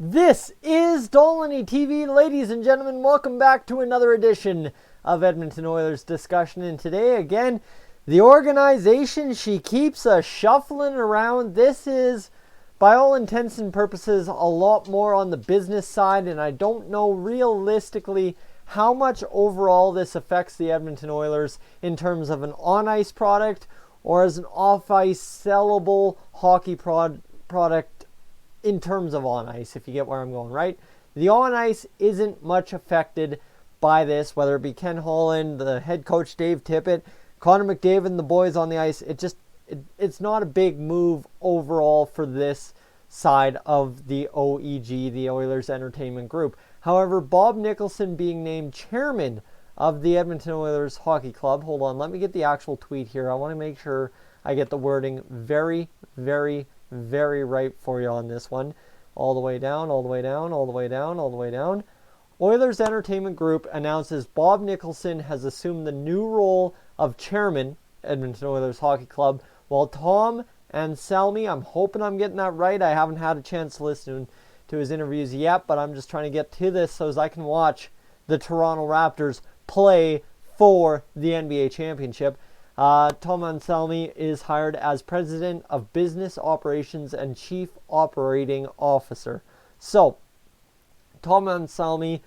This is Dolynny TV. Ladies and gentlemen, welcome back to another edition of Edmonton Oilers discussion. And today, again, the organization, she keeps shuffling around. This is, by all intents and purposes, a lot more on the business side. And I don't know realistically how much overall this affects the Edmonton Oilers in terms of an on-ice product or as an off-ice sellable hockey product in terms of on ice, if you get where I'm going, right? The on ice isn't much affected by this, whether it be Ken Holland, the head coach Dave Tippett, Connor McDavid, and the boys on the ice. It's not a big move overall for this side of the OEG, the Oilers Entertainment Group. However, Bob Nicholson being named chairman of the Edmonton Oilers Hockey Club. Hold on, let me get the actual tweet here. I want to make sure I get the wording very right for you on this one. All the way down. Oilers Entertainment Group announces Bob Nicholson has assumed the new role of chairman, Edmonton Oilers Hockey Club, while Tom Anselmi, I'm hoping I'm getting that right. I haven't had a chance to listen to his interviews yet, but I'm just trying to get to this so as I can watch the Toronto Raptors play for the NBA championship. Tom Anselmi is hired as President of Business Operations and Chief Operating Officer. So, Tom Anselmi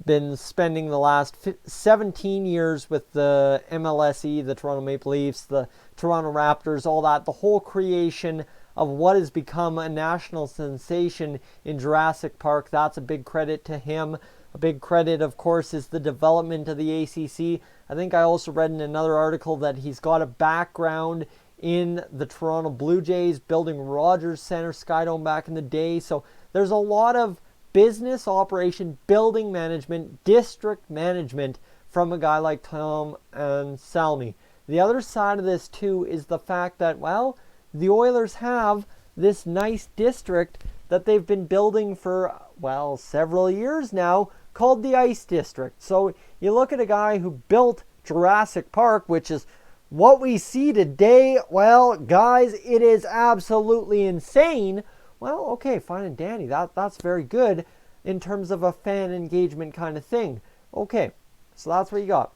been spending the last 17 years with the MLSE, the Toronto Maple Leafs, the Toronto Raptors, all that, the whole creation of what has become a national sensation in Jurassic Park. That's a big credit to him. A big credit, of course, is the development of the ACC. I think I also read in another article that he's got a background in the Toronto Blue Jays, building Rogers Center, Skydome back in the day. So there's a lot of business operation, building management, district management from a guy like Tom Anselmi. The other side of this, too, is the fact that, well, the Oilers have this nice district that they've been building for, well, several years now, called the Ice District. So you look at a guy who built Jurassic Park, which is what we see today. Well, guys, it is absolutely insane. Well, okay, fine and dandy. That's very good in terms of a fan engagement kind of thing. Okay, so that's what you got.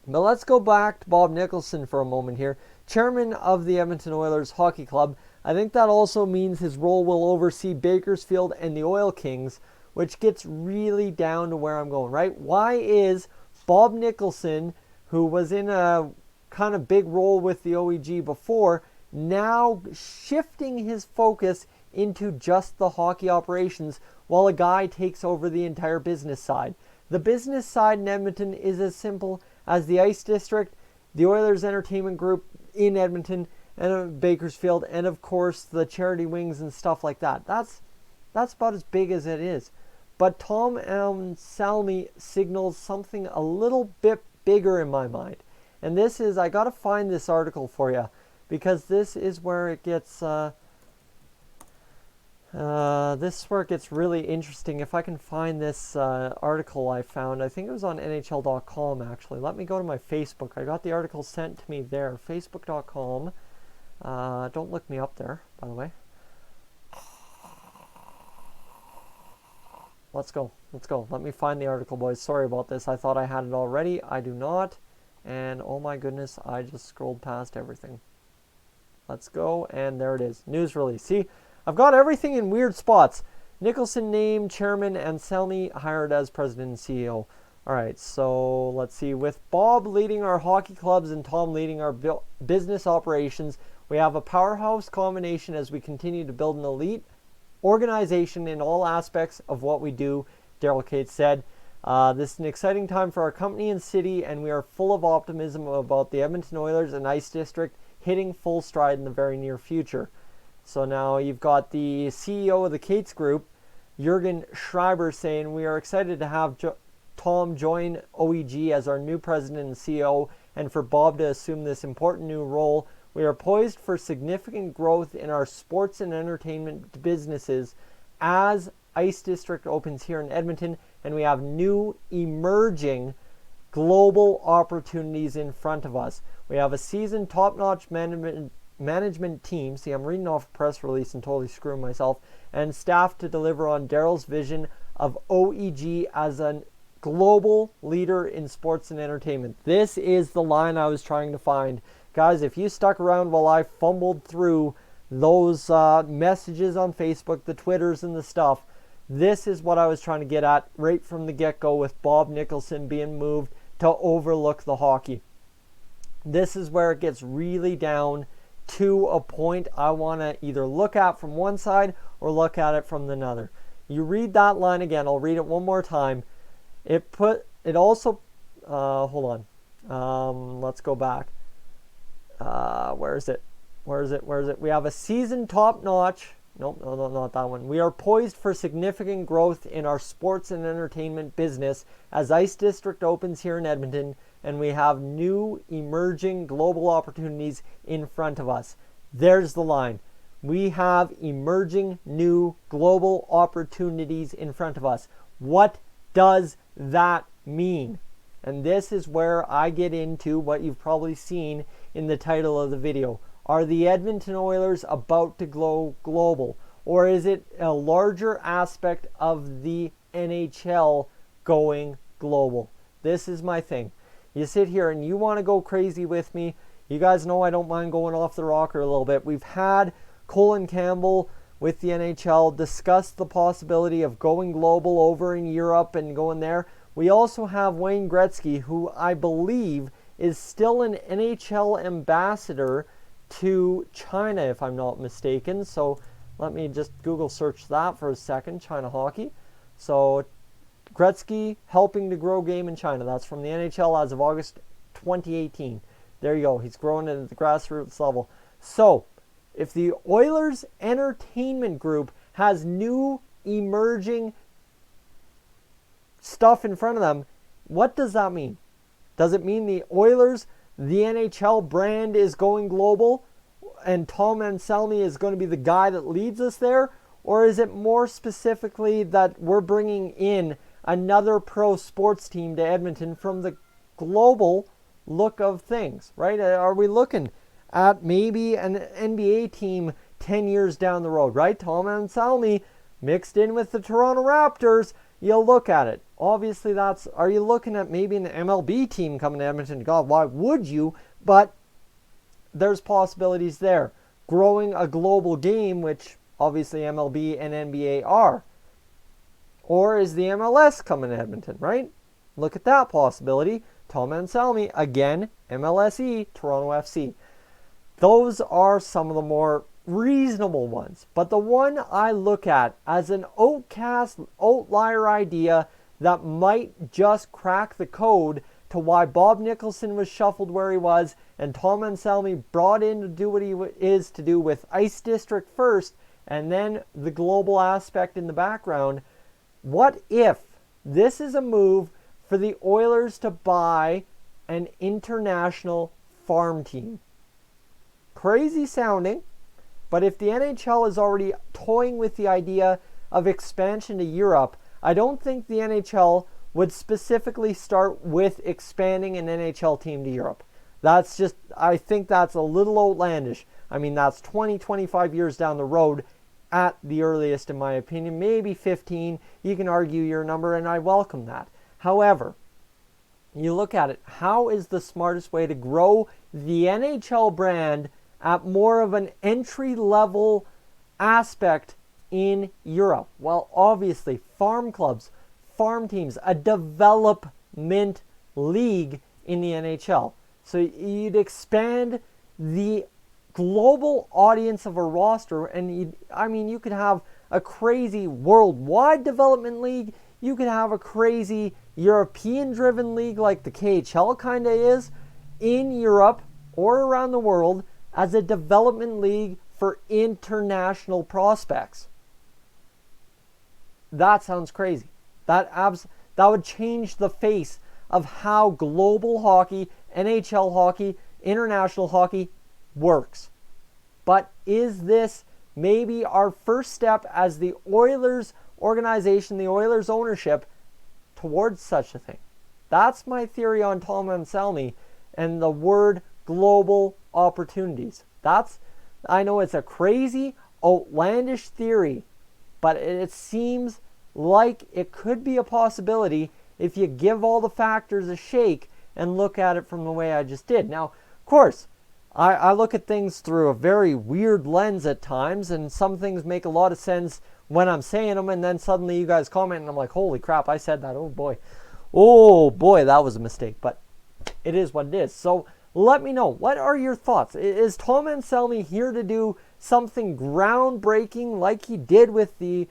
But let's go back to Bob Nicholson for a moment here. Chairman of the Edmonton Oilers Hockey Club. I think that also means his role will oversee Bakersfield and the Oil Kings, which gets really down to where I'm going, right? Why is Bob Nicholson, who was in a kind of big role with the OEG before, now shifting his focus into just the hockey operations while a guy takes over the entire business side? The business side in Edmonton is as simple as the Ice District, the Oilers Entertainment Group in Edmonton, and Bakersfield, and of course the charity wings and stuff like that. That's about as big as it is. But Tom Anselmi signals something a little bit bigger in my mind. And this is, I got to find this article for you, because this is where it gets really interesting. If I can find this article I found, I think it was on NHL.com actually. Let me go to my Facebook. I got the article sent to me there, Facebook.com. Don't look me up there, by the way. Let's go. Let me find the article, boys. Sorry about this. I thought I had it already. I do not. And oh my goodness, I just scrolled past everything. Let's go. And there it is. News release. See, I've got everything in weird spots. Nicholson named chairman, Anselmi hired as president and CEO. All right, so let's see. With Bob leading our hockey clubs and Tom leading our business operations, we have a powerhouse combination as we continue to build an elite organization in all aspects of what we do, Daryl Cates said. This is an exciting time for our company and city, and we are full of optimism about the Edmonton Oilers and Ice District hitting full stride in the very near future. So now you've got the CEO of the Cates Group, Jurgen Schreiber, saying, we are excited to have Tom join OEG as our new president and CEO, and for Bob to assume this important new role. We are poised for significant growth in our sports and entertainment businesses as Ice District opens here in Edmonton, and we have new emerging global opportunities in front of us. We have a seasoned, top-notch management team, see, I'm reading off a press release and totally screwing myself, and staff to deliver on Daryl's vision of OEG as a global leader in sports and entertainment. This is the line I was trying to find. Guys, if you stuck around while I fumbled through those messages on Facebook, the Twitters and the stuff, this is what I was trying to get at right from the get-go with Bob Nicholson being moved to overlook the hockey. This is where it gets really down to a point I want to either look at from one side or look at it from another. You read that line again. I'll read it one more time. Hold on. Let's go back. Where is it? We have a season top-notch. Nope, no, not that one. We are poised for significant growth in our sports and entertainment business as Ice District opens here in Edmonton, and we have new emerging global opportunities in front of us. There's the line. We have emerging new global opportunities in front of us. What does that mean? And this is where I get into what you've probably seen in the title of the video. Are the Edmonton Oilers about to go global? Or is it a larger aspect of the NHL going global? This is my thing. You sit here and you want to go crazy with me. You guys know I don't mind going off the rocker a little bit. We've had Colin Campbell with the NHL discuss the possibility of going global over in Europe and going there. We also have Wayne Gretzky, who I believe is still an NHL ambassador to China, if I'm not mistaken. So let me just Google search that for a second. China hockey. So Gretzky helping to grow game in China. That's from the NHL as of August 2018. There you go. He's growing it at the grassroots level. So if the Oilers Entertainment Group has new emerging stuff in front of them, what does that mean? Does it mean the Oilers, the NHL brand, is going global and Tom Anselmi is going to be the guy that leads us there? Or is it more specifically that we're bringing in another pro sports team to Edmonton from the global look of things, right? Are we looking at maybe an NBA team 10 years down the road, right? Tom Anselmi mixed in with the Toronto Raptors. You'll look at it. Obviously, are you looking at maybe an MLB team coming to Edmonton? God, why would you? But there's possibilities there. Growing a global game, which obviously MLB and NBA are. Or is the MLS coming to Edmonton, right? Look at that possibility. Tom Anselmi, again, MLSE, Toronto FC. Those are some of the more reasonable ones. But the one I look at as an outlier idea that might just crack the code to why Bob Nicholson was shuffled where he was and Tom Anselmi brought in to do what he is to do with Ice District first and then the global aspect in the background. What if this is a move for the Oilers to buy an international farm team? Crazy sounding, but if the NHL is already toying with the idea of expansion to Europe, I don't think the NHL would specifically start with expanding an NHL team to Europe. I think that's a little outlandish. I mean, that's 20, 25 years down the road at the earliest, in my opinion. Maybe 15. You can argue your number, and I welcome that. However, you look at it, how is the smartest way to grow the NHL brand at more of an entry-level aspect in Europe? Well, obviously, farm clubs, farm teams, a development league in the NHL. So you'd expand the global audience of a roster, and you could have a crazy worldwide development league. You could have a crazy European-driven league like the KHL kind of is in Europe or around the world as a development league for international prospects. That sounds crazy. That would change the face of how global hockey, NHL hockey, international hockey works. But is this maybe our first step as the Oilers organization, the Oilers ownership, towards such a thing? That's my theory on Tom Anselmi and the word global opportunities. That's I know it's a crazy, outlandish theory, but it seems like it could be a possibility if you give all the factors a shake and look at it from the way I just did. Now, of course, I look at things through a very weird lens at times, and some things make a lot of sense when I'm saying them, and then suddenly you guys comment, and I'm like, holy crap, I said that. Oh boy, that was a mistake. But it is what it is. So let me know, what are your thoughts? Is Tom Anselmi here to do something groundbreaking like he did with the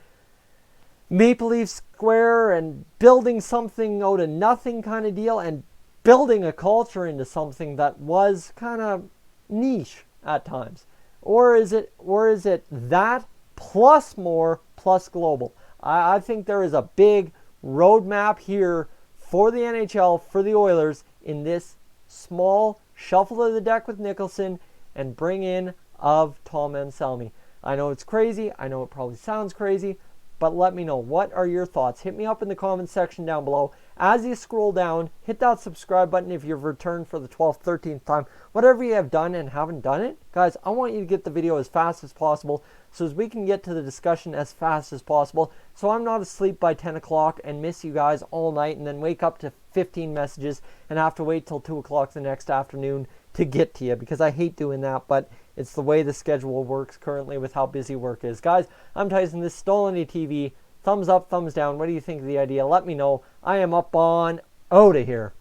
Maple Leaf Square and building something out of nothing kind of deal, and building a culture into something that was kind of niche at times? Or is it that plus more plus global? I think there is a big roadmap here for the NHL, for the Oilers, in this small shuffle of the deck with Nicholson and bring in of Tom Anselmi. I know it's crazy. I know it probably sounds crazy, but let me know. What are your thoughts? Hit me up in the comments section down below. As you scroll down, hit that subscribe button if you've returned for the 12th, 13th time. Whatever you have done and haven't done it, guys, I want you to get the video as fast as possible so as we can get to the discussion as fast as possible, so I'm not asleep by 10 o'clock and miss you guys all night and then wake up to 15 messages and have to wait till 2 o'clock the next afternoon to get to you, because I hate doing that, but it's the way the schedule works currently with how busy work is. Guys, I'm Tyson. This is Dolynny TV. Thumbs up, thumbs down. What do you think of the idea? Let me know. I am up on out of here.